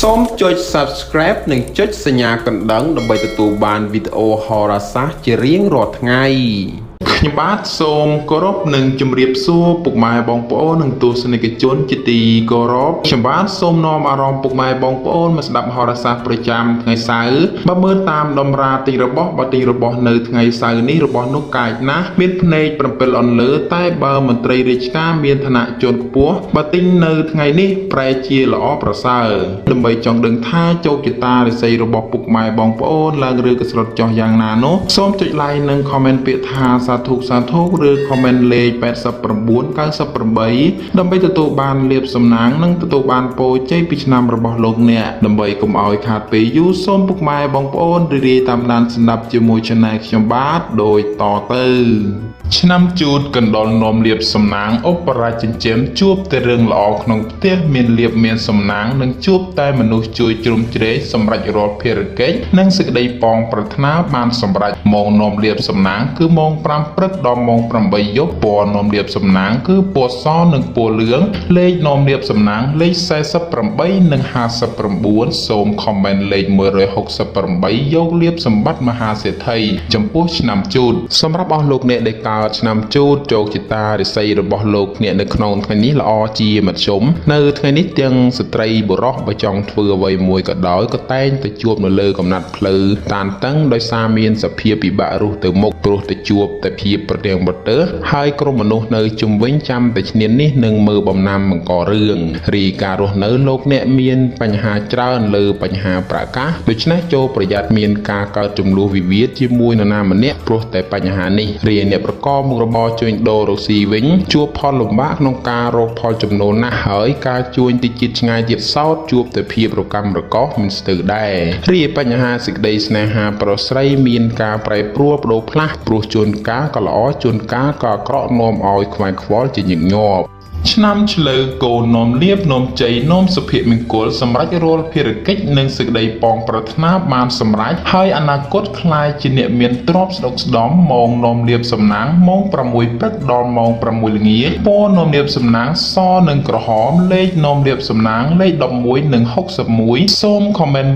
សូមចុច Subscribe និងចុចសញ្ញាកណ្ដឹងដើម្បីទទួលបានវីដេអូហោរាសាស្ត្រជារៀងរាល់ថ្ងៃខ្ញុំបាទសូមគោរពនិងជម្រាបសួរពុកម៉ែបងប្អូននិងទស្សនិកជនជាទីគោរពខ្ញុំបាទសូមនាំអារម្មណ៍ពុកម៉ែបងប្អូនមកស្ដាប់ហោរាសាស្ត្រប្រចាំថ្ងៃសៅរ៍បើមើលតាមតម្រាទិញរបស់នៅថ្ងៃសៅរ៍នេះរបស់នោះកាចណាស់មានភ្នែក7អន្លើតែបើមន្ត្រីរាជការមានឋានៈជាន់ខ្ពស់បើទិញនៅថ្ងៃនេះប្រែជាល្អប្រសើរដើម្បីចង់ដឹងថាជោគជតារាសីរបស់ពុកម៉ែបងប្អូនឡើងឬក៏ស្រុតចោះយ៉ាងណានោះសូមចុច like និង comment ពាក្យថាសាធុឬ comment លេខ8998ដើម្បីទទួលបានលាភសំណាងនិងទទួលបានពរជ័យពីឆ្នាំរបស់លោកអ្នកដើម្បីកុំឲ្យខាតពេលយូរសូមពុកម៉ែបងប្អូនរីរាយតាមដានស្ដាប់ជាមួយ Channel ខ្ញុំបាទដូចតទៅឆ្នាំជូតកណ្ដុរនាំលាភសំណាងឧបរាជចិញ្ចឹមជួបតែរឿងល្អក្នុងផ្ទះមានលាភមានសំណាងនិងជួបតែមនុស្សជួយជ្រោមជ្រែងសម្រាប់រាល់ភារកិច្ចនិងសេចក្តីប៉ងប្រាថ្នាបានសម្រេចម៉ោងនាំលាភសំណាងគឺម៉ោង5ព្រឹកដល់ម៉ោង8យប់ពណ៌នាំលាភសំណាងគឺពណ៌សនិងពណ៌លឿងលេខនាំលាភសំណាងលេខ48និង59សូម comment លេខ168យកលាភសម្បត្តិមហាសេដ្ឋីចំពោះឆ្នាំជូតសម្រាប់អស់លោកអ្នកដែលឆ្នាំជូតជោគជតារាសីរបស់លោកអ្នកនៅក្នុងថ្ងៃនេះល្អជាមធ្យមនៅថ្ងៃនេះទាំងស្ត្រីបុរសបើចង់ធ្វើអ្វីមួយក៏ដោយក៏តែងតែជួបនៅលើកំណាត់ផ្លូវតានតឹងដោយសារមានសភាពពិបាករស់ទៅមុខព្រោះទៅជួបតែភាពប្រទាំងប្រទើហើយក្រុមមនុស្សនៅជុំវិញចាំតែឈ្នាននេះនឹងមើលបំណាំបង្ករឿងរីការរស់នៅលោកអ្នកមានបញ្ហាច្រើនលើបញ្ហាប្រកាសដូច្នេះចូលប្រយ័ត្នមានការកើតចំនួនវិវាទជាមួយនរណាម្នាក់ព្រោះតែបញ្ហានេះរីអ្នកប្រកបមុខរបរជួញដូររកស៊ីវិញជួបផលលំបាកក្នុងការរកផលចំណូលណាស់ហើយការជួញទីជាតិឆ្ងាយទៀតសោតជួបតែភាពរកម្មរកោសមិនស្ទើរដែររីបញ្ហាសេចក្តីស្នេហាប្រុសស្រីមានការប្រែប្រួលប្ដូរផ្លាស់ព្រោះជួនកាលក៏ល្អជួនកាលក៏អាក្រក់នាំឲ្យខ្វាយខ្វល់ជាញឹកញាប់ឆ្នាំឆ្លូវកូននាំលាភនាំជ័យនាំសុភមង្គលសម្រាប់រាល់ភារកិច្ចនិងសេចក្តីប៉ងប្រាថ្នាបានសម្រេចហើយអនាគតคล้ายជាអ្នកមានទ្រព្យស្ដុកស្ដំម៉ោងនាំលាភសំណាងម៉ោង6ព្រឹកដល់ម៉ោង6ល្ងាចពណ៌នាំលាភសំណាងសនិងក្រហមលេខនាំលាភសំណាងលេខ11និង61សូម comment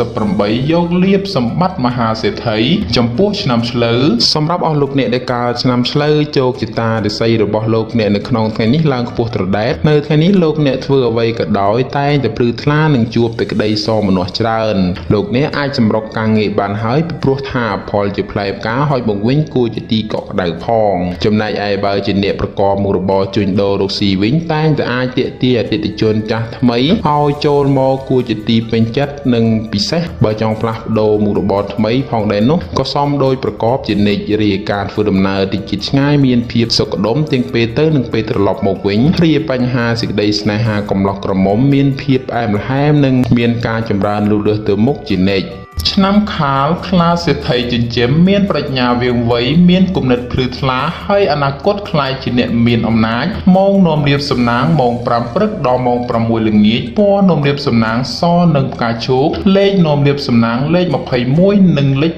168យកលាភសម្បត្តិមហាសេដ្ឋីចំពោះឆ្នាំឆ្លូវសម្រាប់អស់លោកអ្នកដែលកើតឆ្នាំឆ្លូវជោគជតារាសីរបស់លោកអ្នកនៅក្នុងថ្ងៃនេះឡើងខ្ពស់ត្រដែតនៅថ្ងៃនេះលោកអ្នកធ្វើអ្វីក៏ដោយតែងតែព្រឺថ្លានឹងជួបតែក្តីសោមនស្សច្រើនលោកអ្នកអាចសម្រុកការងារបានហើយពីព្រោះថាផលជាផ្លែផ្កាហើយបង្វិញគួរជាទីកក់ក្ដៅផងចំណែកឯបើជាអ្នកប្រកបមុខរបរជួញដូររកស៊ីវិញតែងតែអាចទាក់ទាញអតិថិជនចាស់ថ្មីឲ្យចូលមកគួរជាទីពេញចិត្តនិងពិសេសបើចង់ផ្លាស់ប្ដូរមុខរបរថ្មីផងដែរនោះក៏សមដោយប្រកបជានិច្ចរាយការធ្វើដំណើរទីជាតិឆ្ងាយមានភាពសុខដុមទាំងពេលទៅនិងពេលត្រឡប់មកវិញរីបញ្ហាសេចក្តីស្នេហាកំឡោះក្រមុំមានភាពផ្អែមល្ហែមនិងមានការចម្រើនលូតលាស់ទៅមុខជានិច្ចឆ្នាំខាលខ្លាសេដ្ឋីចិញ្ចឹមមានប្រាជ្ញាវាងវៃមានគំនិតភ្លឺថ្លាហើយអនាគតคล้ายជាអ្នកមានអំណាចម៉ោងនាំលាភសំណាងម៉ោង5ព្រឹកដល់ម៉ោង6ល្ងាចពណ៌នាំលាភសំណាងសនិងផ្កាឈូកលេខនាំលាភសំណាងលេខ21និងលេខ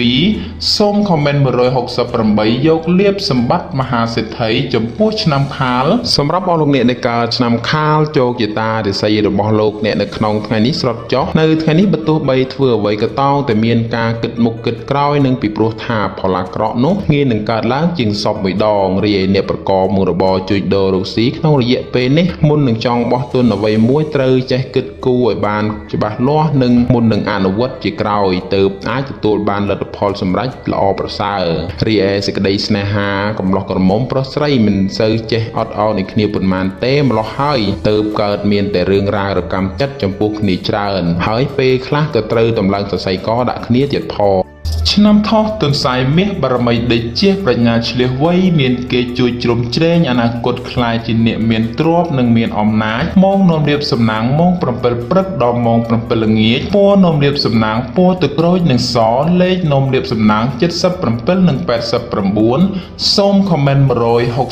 82សូម comment 168យកលាភសម្បត្តិមហាសេដ្ឋីចំពោះឆ្នាំខាលសម្រាប់អស់លោកអ្នកដែលកើតឆ្នាំខាលជោគជតារាសីរបស់លោកអ្នកនៅក្នុងថ្ងៃនេះស្រុតចុះនៅថ្ងៃនេះបើទោះបីធ្វើអ្វីក៏តោងតែមានការគិតមុខគិតក្រោយនិងពីព្រោះថាផលអាក្រក់នោះងាយនឹងកើតឡើងជាងសពមួយដងរីឯអ្នកប្រកបមុខរបរជួញដូររកស៊ីក្នុងរយៈពេលនេះមុននឹងចង់បោះទុនអ្វីមួយត្រូវចេះគិតគូរឲ្យបានច្បាស់លាស់និងមុននឹងអនុវត្តជាក្រោយទើបអាចទទួលបានលទ្ធផលសម្រេចល្អប្រសើររីឯសេចក្តីស្នេហាកំឡោះក្រមុំប្រុសស្រីមិនសូវចេះអត់ឱននឹងគ្នាប៉ុន្មានទេម្លោះហើយទើបកើតមានតែរឿងរ៉ាវរកម្មចិត្តចំពោះគ្នាច្រើនហើយពេលខ្លះក៏ត្រូវតម្លើងសរសៃកដាក់គ្នាទៀតផងឆ្នាំថោះទន្សាយមាសបារមីដេកជាប្រាជ្ញាឆ្លៀសវៃមានគេជួយជ្រោមជ្រែងអនាគតคล้ายជាអ្នកមានទ្រព្យនិងមានអំណាចម៉ោងនាំលាភសំណាងម៉ោង7ព្រឹកដល់ម៉ោង7ល្ងាចពណ៌នាំលាភសំណាងពណ៌ទឹកក្រូចនិងសលេខនាំលាភសំណាង77និង89សូម comment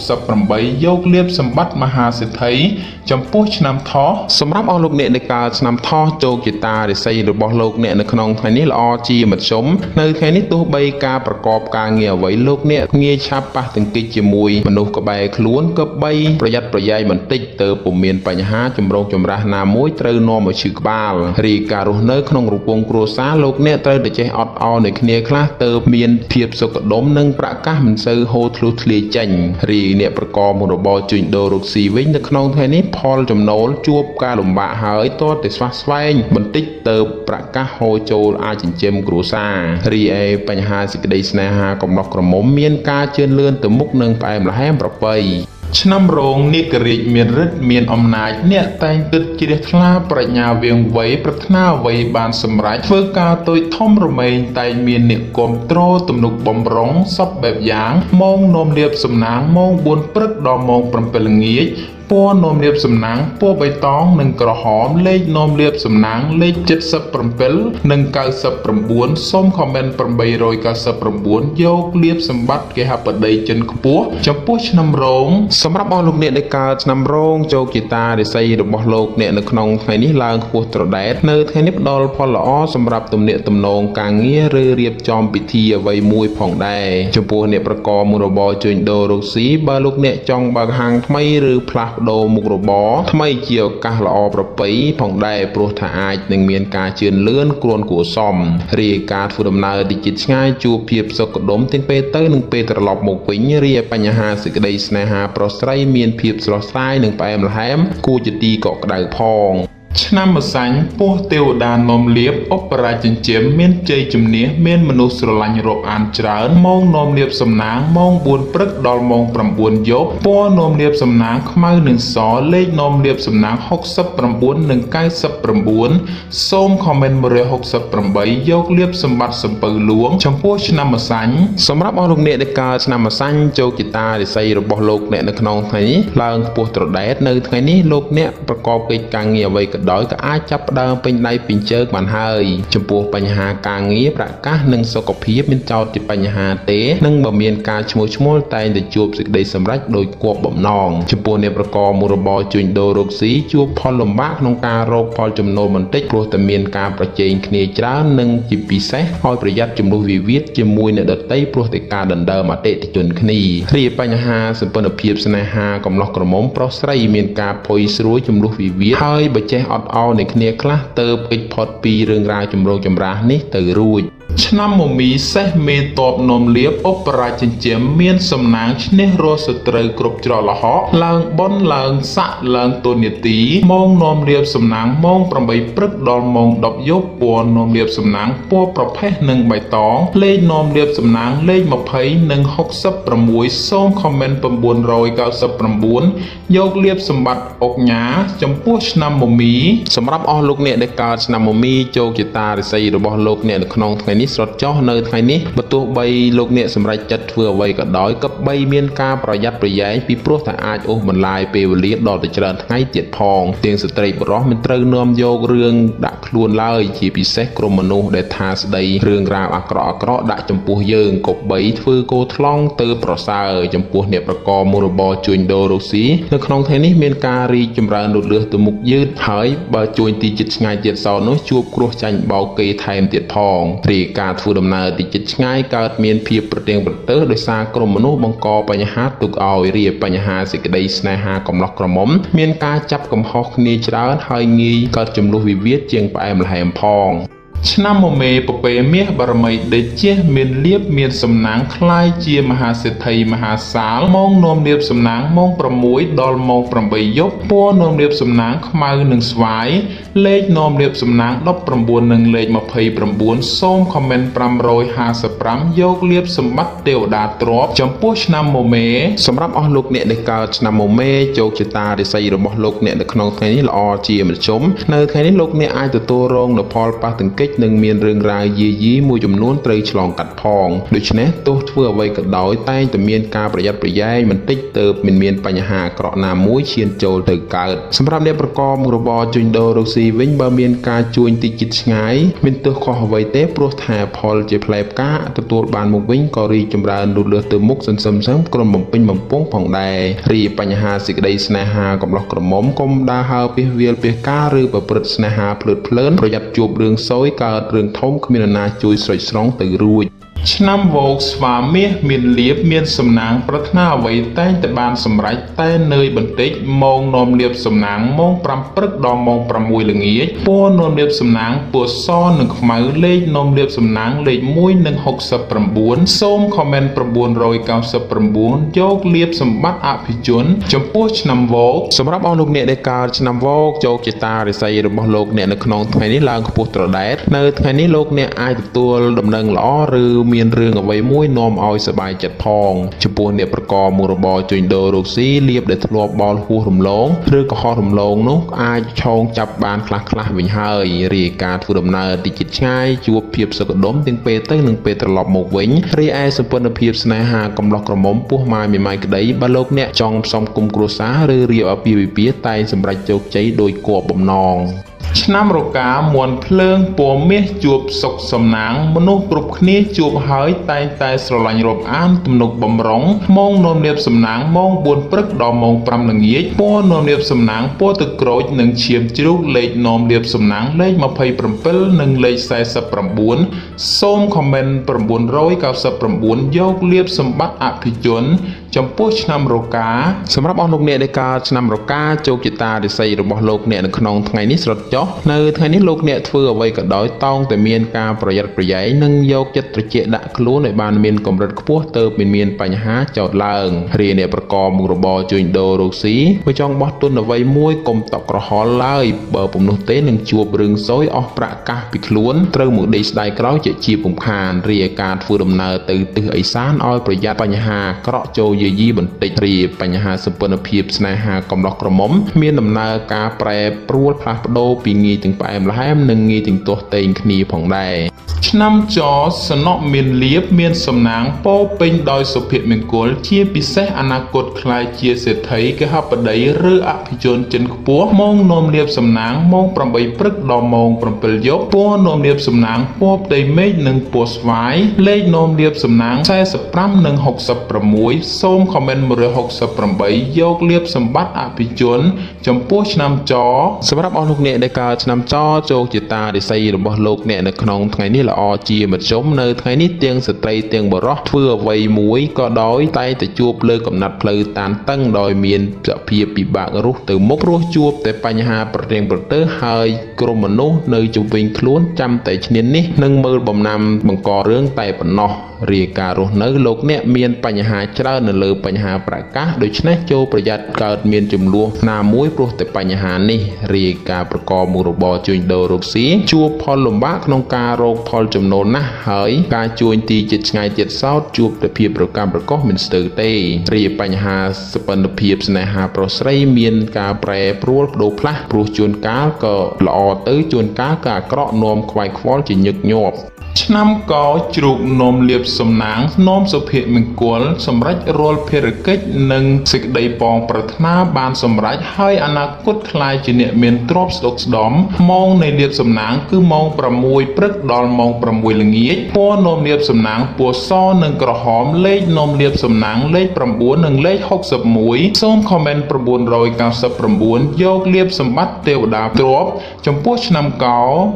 168យកលាភសម្បត្តិមហាសេដ្ឋីចំពោះឆ្នាំថោះសម្រាប់អស់លោកអ្នកដែលកើតឆ្នាំថោះជោគជតារាសីរបស់លោកអ្នកនៅក្នុងថ្ងៃនេះល្អជាមធ្យមនៅ ថ្ងៃនេះទោះបីការប្រកបការងារអ្វីលោកអ្នកងាយឆាប់ប៉ះទង្គិចជាមួយមនុស្សក្បែរខ្លួនក៏បីប្រយ័ត្នប្រយែងបន្តិចទៅពុំមានបញ្ហាចម្រូងចម្រាសណាមួយត្រូវនាំឲ្យឈឺក្បាលរីការរស់នៅក្នុងរង្វង់គ្រួសារលោកអ្នកត្រូវតែចេះអត់ឱននឹងគ្នាខ្លះទៅមានភាពសុខដុមនិងប្រកាសមិនសូវហូរធ្លុះធ្លាយចេញរីអ្នកប្រកបមុខរបរជួញដូររកស៊ីវិញនៅក្នុងថ្ងៃនេះផលចំណូលជួបការលំបាកហើយតតែស្វះស្វែងបន្តិចទៅប្រកាសហូរចូលអាចចិញ្ចឹមគ្រួសាររីឯបញ្ហាសេចក្តីស្នេហាកំណោះក្រមុំមានការជឿនលឿនទៅមុខនឹងផ្អែមល្ហែមប្រពៃឆ្នាំរោងនាគរាជមានฤទ្ធិមានអំណាចអ្នកតែងគិតជ្រះថ្លាប្រាជ្ញាវាងវៃប្រាថ្នាអ្វីបានសម្រេចធ្វើការតូចធំរមែងតែងមានអ្នកគ្រប់គ្រងទំនុកបំរុងសពបែបយ៉ាងម៉ោងនោមលៀបសំណាងម៉ោង4ព្រឹកដល់ម៉ោង7ល្ងាចពណ៌នោមលៀបសំណាងពណ៌បៃតងនិងក្រហមលេខនោមលៀបសំណាងលេខ77និង99សូមខមមិន899យកលៀបសម្បត្តិគេហបតីចិនខ្ពស់ចំពោះឆ្នាំរោងសម្រាប់អស់លោកអ្នកដែលកើតឆ្នាំរោងជោគជតារិស័យរបស់លោកអ្នកនៅក្នុងថ្ងៃនេះឡើងខ្ពស់ត្រដែតនៅថ្ងៃនេះផ្ដល់ផលល្អសម្រាប់ទំនាក់ទំនងការងារឬរៀបចំពិធីអ្វីមួយផងដែរចំពោះអ្នកប្រកបមុខរបរជួញដូររកស៊ីបើលោកអ្នកចង់បើកហាងថ្មីឬផ្លាស់ប្ដូរមុខរបរថ្មីជាឱកាសល្អប្រពៃផងដែរព្រោះថាអាចនឹងមានការជឿនលឿនគ្រាន់គួរសមរីការធ្វើដំណើរទីជិតឆ្ងាយជួបភាពសុខដុមទាំងពេលទៅនិងពេលត្រឡប់មកវិញរីបញ្ហាសេចក្តីស្នេហាប្រុសស្រីមានភាពស្រស់ស្រាយនិងផ្អែមល្ហែមគួរជាទីកក់ក្ដៅផងឆ្នាំម្សាញ់ពស់ទេវតានាំលៀបឧបរាជចិញ្ចៀមមានជ័យជំនះមានមនុស្សស្រឡាញ់រាប់អានច្រើនម៉ោងនាំលៀបសំណាងម៉ោង4ព្រឹកដល់ម៉ោង9យប់ពណ៌នាំលៀបសំណាងខ្មៅនិងសលេខនាំលៀបសំណាង69និង99សូមខមមិន168យកលៀបសម្បត្តិសំពៅលួងចំពោះឆ្នាំម្សាញ់សម្រាប់អស់លោកអ្នកដែលកើតឆ្នាំម្សាញ់ជោគជតារិស័យរបស់លោកអ្នកនៅក្នុងថ្ងៃនេះឡើងខ្ពស់ត្រដែតនៅថ្ងៃនេះលោកអ្នកប្រកបកិច្ចការងារអ្វីក៏ដោយក៏អាចចាប់ផ្ដើមពេញដៃពេញជើងបានហើយចំពោះបញ្ហាការងារប្រកាសនិងសុខភាពមានចោទជាបញ្ហាទេនិងបើមានការឈ្មោះឈ្មោលតែងតែជួបសេចក្តីសម្រេចដោយគប់បំណងចំពោះអ្នកប្រកបមុខរបរជួញដូររកស៊ីជួបផលលំបាកក្នុងការរកផលចំណូលបន្តិចព្រោះតែមានការប្រជែងគ្នាច្រើននិងជាពិសេសឲ្យប្រយ័ត្នចំនួនវិវាទជាមួយអ្នកដទៃព្រោះតែការដណ្ដើមអតិថិជនគ្នារីបញ្ហាសម្ព័ន្ធភាពស្នេហាកំឡោះក្រមុំប្រុសស្រីមានការភ័យស្រួយចំនួនវិវាទហើយបើចេះអត់ឱននៃគ្នាខ្លះទៅពេចផុតពីរឿងរ៉ាវចម្រូងចម្រាសនេះទៅរួចឆ្នាំមមីសេះមេតបនំលៀបឧបរាជចិញ្ចៀមមានសំណាងឈ្នះរស់សត្រូវគ្រប់ច្រឡហកឡើងបនឡើងសាក់ឡើងទូនីតិម៉ោងនំលៀបសំណាងម៉ោង8ព្រឹកដល់ម៉ោង10យប់ពណ៌នំលៀបសំណាងពណ៌ប្រផេះនិងបៃតងលេខនំលៀបសំណាងលេខ20និង66សូមខមមិន999យកលៀបសម្បត្តិអុកញ៉ាចំពោះឆ្នាំមមីសម្រាប់អស់លោកអ្នកដែលកើតឆ្នាំមមីជោគជតារិស័យរបស់លោកអ្នកនៅក្នុងថ្ងៃនេះស្រត់ចុះនៅថ្ងៃនេះបើទោះបីលោកអ្នកសម្រេចចិត្តធ្វើអ្វីក៏ដោយក៏បីមានការប្រយ័ត្នប្រយែងពីព្រោះតែអាចអូសបន្លាយពេលវេលាដល់ទៅច្រើនថ្ងៃទៀតផងទាំងស្ត្រីបុរសមិនត្រូវនាំយករឿងដាក់ខ្លួនឡើយជាពិសេសក្រុមមនុស្សដែលថាស្ដីរឿងរ៉ាវអាក្រក់ដាក់ចំពោះយើងក៏បីធ្វើគោថ្លង់ទៅប្រសើរចំពោះអ្នកប្រកបមុខរបរជួញដូររកស៊ីនៅក្នុងថ្ងៃនេះមានការរីកចម្រើនលូតលាស់ទៅមុខយឺតហើយបើជួញទីជិតឆ្ងាយទៀតសោតនោះជួបគ្រោះចាញ់បោកគេថែមទៀតផងរីការធ្វើដំណើរទីជិតឆ្ងាយកើតមានភាពប្រទៀងប្រទើសដោយសារក្រុមមនុស្សបង្កបញ្ហាទុកឲ្យរាបញ្ហាសេចក្តីស្នេហាកំឡោះក្រមុំមានការចាប់កំហុសគ្នាច្រើនហើយងាយកើតចំនួនវិវាទជាងផ្អែមល្ហែមផងឆ្នាំមមេពពេមាសបារមីដេជះមានលៀបមានសំណាងคล้ายជាមហាសេដ្ឋីមហាសាលម៉ោងនោមលៀបសំណាងម៉ោង6ដល់ម៉ោង8យប់ពណ៌នោមលៀបសំណាងខ្មៅនិងស្វាយលេខនោមលៀបសំណាង19និងលេខ29សូមខមមិន555យកលៀបសម្បត្តិទេវតាទ្រព្យចំពោះឆ្នាំមមេសម្រាប់អស់លោកអ្នកដែលកើតឆ្នាំមមេជោគជតារិស័យរបស់លោកអ្នកនៅក្នុងថ្ងៃនេះល្អជាមធ្យមនៅថ្ងៃនេះលោកអ្នកអាចទទួលរងនូវផលប៉ះទង្គិចនឹងមានរឿងរ៉ាវយាយីមួយចំនួនត្រូវឆ្លងកាត់ផងដូច្នេះទោះធ្វើអ្វីក៏ដោយតែងតែមានការប្រយ័ត្នប្រយែងបន្តិចទៅមិនមានបញ្ហាអាក្រក់ណាមួយឈានចូលទៅកើតសម្រាប់អ្នកប្រកបមុខរបរជួញដូររកស៊ី វិញបើមានការជួញតិចចិត្តឆ្ងាយមានទោះខុសអ្វីទេព្រោះថាផលជាផ្លែផ្កាទទួលបានមកវិញក៏រីកចម្រើនលូតលាស់ទៅមុខសន្សឹមក្រុមបំពេញបំពង់ផងដែររីបញ្ហាសេចក្តីស្នេហាកំឡោះក្រមុំកុំដើរហើរពាសវាលពាសការឬប្រព្រឹត្តស្នេហាភ្លើតភ្លើនប្រយ័ត្នជួបរឿងសោយកើតរឿងធំគ្មាននរណាជួយស្រោចស្រង់ទៅរួចឆ្នាំវោកស្វាមាសមានលៀបមានសំណាងប្រាថ្នាអ្វីតែងតែបានសម្រេចតែនឿយបន្តិចម៉ោងនាំលៀបសំណាងម៉ោង5ព្រឹកដល់ម៉ោង6ល្ងាចពណ៌នាំលៀបសំណាងពណ៌សនិងខ្មៅលេខនាំលៀបសំណាងលេខ1និង69សូមខមមិន999យកលៀបសម្បត្តិអភិជនចំពោះឆ្នាំវោកសម្រាប់អស់លោកអ្នកដែលកើតឆ្នាំវោកជោគជតារាសីរបស់លោកអ្នកនៅក្នុងថ្ងៃនេះឡើងខ្ពស់ត្រដែតនៅថ្ងៃនេះលោកអ្នកអាចទទួលដំណឹងល្អឬមានរឿងអ្វីមួយនាំឲ្យសប្បាយចិត្តផងចំពោះអ្នកប្រកបមុខរបរជួញដូររកស៊ីលៀបដែលធ្លាប់បោលហួសរំលងឬក៏ហោះរំលងនោះអាចឆោងចាប់បានខ្លះវិញហើយរាយការធ្វើដំណើរទីជិតឆ្ងាយជួបភាពសុខដុមទាំងពេលទៅនិងពេលត្រឡប់មកវិញរីឯសម្ព័ន្ធភាពស្នេហាកំឡោះក្រមុំពោះម៉ាយមេម៉ាយក្តីបើលោកអ្នកចង់ផ្សំគុំគ្រួសារឬរៀបអាពាហ៍ពិពាហ៍តែសម្រេចជោគជ័យដោយគបបំណងឆ្នាំរកាមន់ភ្លើងពណ៌មាសជួបសុខសំណាងមនុស្សគ្រប់គ្នាជួបហើយតែងតែស្រឡាញ់រាប់អានទំនុកបំរុងម៉ោងនាំលៀបសំណាងម៉ោង4ព្រឹកដល់ម៉ោង5ល្ងាចពណ៌នាំលៀបសំណាងពណ៌ទឹកក្រូចនិងឈាមជ្រូកលេខនាំលៀបសំណាងលេខ27និងលេខ49សូមខមមិន999យកលៀបសម្បត្តិអភិជនចំពោះឆ្នាំរកាសម្រាប់អស់លោកអ្នកដែលកើតឆ្នាំរកាជោគជតារាសីរបស់លោកអ្នកនៅក្នុងថ្ងៃនេះស្រដចុះនៅថ្ងៃនេះលោកអ្នកធ្វើអ្វីក៏ដោយតោងតែមានការប្រយ័ត្នប្រយែងនិងយកចិត្តត្រជាក់ដាក់ខ្លួនឲ្យបានមានកម្រិតខ្ពស់ទើបមានបញ្ហាចោទឡើងរាអ្នកប្រកបមុខរបរជួញដូររកស៊ីបើចង់បោះទុនអ្វីមួយកុំតក់ក្រហល់ឡើយបើពុំនោះទេនឹងជួបរឿងសោយអស់ប្រាក់កាសពីខ្លួនត្រូវមកដេកស្ដាយក្រោយជាពំខានរាការធ្វើដំណើរទៅទិសឦសានឲ្យប្រយ័ត្នបញ្ហាក្រក់ចូលយាយីបន្តិចរីបញ្ហាសម្ព័ន្ធភាពស្នេហាកំឡោះក្រមុំមានដំណើរការប្រែប្រួលផ្លាស់ប្ដូរពីងាយទាំងផ្អែមល្ហែមនិងងាយទាំងទាស់ទែងគ្នាផងដែរឆ្នាំចសនក់មានលៀបមានសំណាងពោពេញដោយសុភមង្គលជាពិសេសអនាគតក្លាយជាសេដ្ឋីកហបតីឬអភិជនចិនខ្ពស់ម៉ោងនាំលៀបសំណាងម៉ោង8ព្រឹកដល់ម៉ោង7យប់ពណ៌នាំលៀបសំណាងពណ៌ផ្ទៃមេឃនិងពណ៌ស្វាយលេខនាំលៀបសំណាង45និង66សូមខមមិន168យកលៀបសម្បត្តិអភិជនចំពោះឆ្នាំចសម្រាប់អស់លោកអ្នកដែលកើតឆ្នាំចជោគជតារាសីរបស់លោកអ្នកនៅក្នុងថ្ងៃនេះល្អជាមធ្យមនៅថ្ងៃនេះទាំងស្ត្រីទាំងបុរសធ្វើអ្វីមួយក៏ដោយតែទៅជួបលើកំណាត់ផ្លូវតានតឹងដោយមានសភាពពិបាករស់ទៅមុខព្រោះជួបតែបញ្ហាប្រទែងប្រទើហើយក្រុមមនុស្សនៅជុំវិញខ្លួនចាំតែឈ្នាននេះនឹងមើលបំណាំបង្ករឿងតែប៉ុណ្ណោះរាយការរស់នៅលោកអ្នកមានបញ្ហាច្រើននៅលើបញ្ហាប្រកាសដូច្នេះចូលប្រយ័ត្នកើតមានចំនួនណាមួយព្រោះតែបញ្ហានេះរាយការប្រកបមុខរបរជួញដូររកស៊ីជួបផលលំបាកក្នុងការរកផលចំណូលណាស់ហើយការជួញទីជិតឆ្ងាយទៀតសោតជួបតែភាពប្រកម្មប្រកបមិនស្ទើរទេរាយបញ្ហាសម្ព័ន្ធភាពស្នេហាប្រុសស្រីមានការប្រែប្រួលបដូរផ្លាស់ព្រោះជួនកាលក៏ល្អទៅជួនកាលក៏អាក្រក់នាំខ្វាយខ្វល់ជាញឹកញាប់ឆ្នាំកជ្រូកនោមលៀបសំណាងនោមសុភមង្គលសម្រាប់រាល់ភារកិច្ចនិងសេចក្តីប៉ងប្រាថ្នាបានសម្រេចហើយអនាគតក្លាយជាអ្នកមានទ្រព្យស្ដុកស្ដំម៉ោងនៃលៀបសំណាងគឺម៉ោង6ព្រឹកដល់ម៉ោង6ល្ងាចពណ៌នោមលៀបសំណាងពណ៌សនិងក្រហមលេខនោមលៀបសំណាងលេខ9និងលេខ61សូមខមមិន999យកលៀបសម្បត្តិទេវតាទ្រព្យចំពោះឆ្នាំក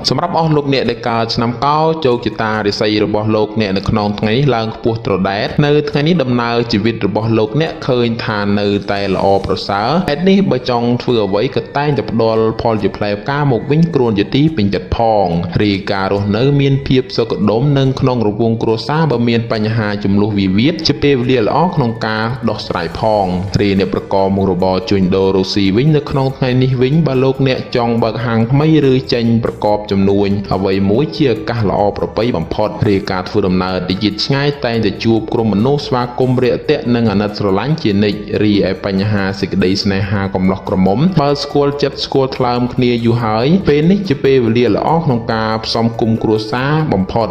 សម្រាប់អស់លោកអ្នកដែលកើតឆ្នាំកជោគជតារាសីរបស់លោកអ្នកនៅក្នុងថ្ងៃនេះឡើងខ្ពស់ត្រដែតនៅថ្ងៃនេះដំណើរជីវិតរបស់លោកអ្នកឃើញថានៅតែល្អប្រសើរហេតុនេះបើចង់ធ្វើអ្វីក៏តែងតែផ្ដល់ផលជាផ្លែផ្កាមកវិញគ្រួនជាទីពេញចិត្តផងរាយការរស់នៅមានភាពសុខដុមនិងក្នុងរង្វង់គ្រួសារបើមានបញ្ហាចំនួនវិវាទជាពេលវេលាល្អក្នុងការដោះស្រាយផងរាយអ្នកប្រកបមុខរបរជួញដូររកស៊ីវិញនៅក្នុងថ្ងៃនេះវិញបើលោកអ្នកចង់បើកហាងថ្មីឬចេញប្រកបចំនួនអ្វីមួយជាឱកាសល្អប្រពៃបំផុតរាយការធ្វើដំណើរទៅយឺតឆ្ងាយតែងតែជួបក្រុមមនុស្សស្វាគមន៍រាក់ទាក់និងអាណិតស្រឡាញ់ជានិច្ចរីឯបញ្ហាសេចក្តីស្នេហាកំឡោះក្រមុំបើស្គាល់ចិត្តស្គាល់ថ្លើមគ្នាយូរហើយពេលនេះជាពេលវេលាល្អក្នុងការផ្សំគុំគ្រួសារបំផុត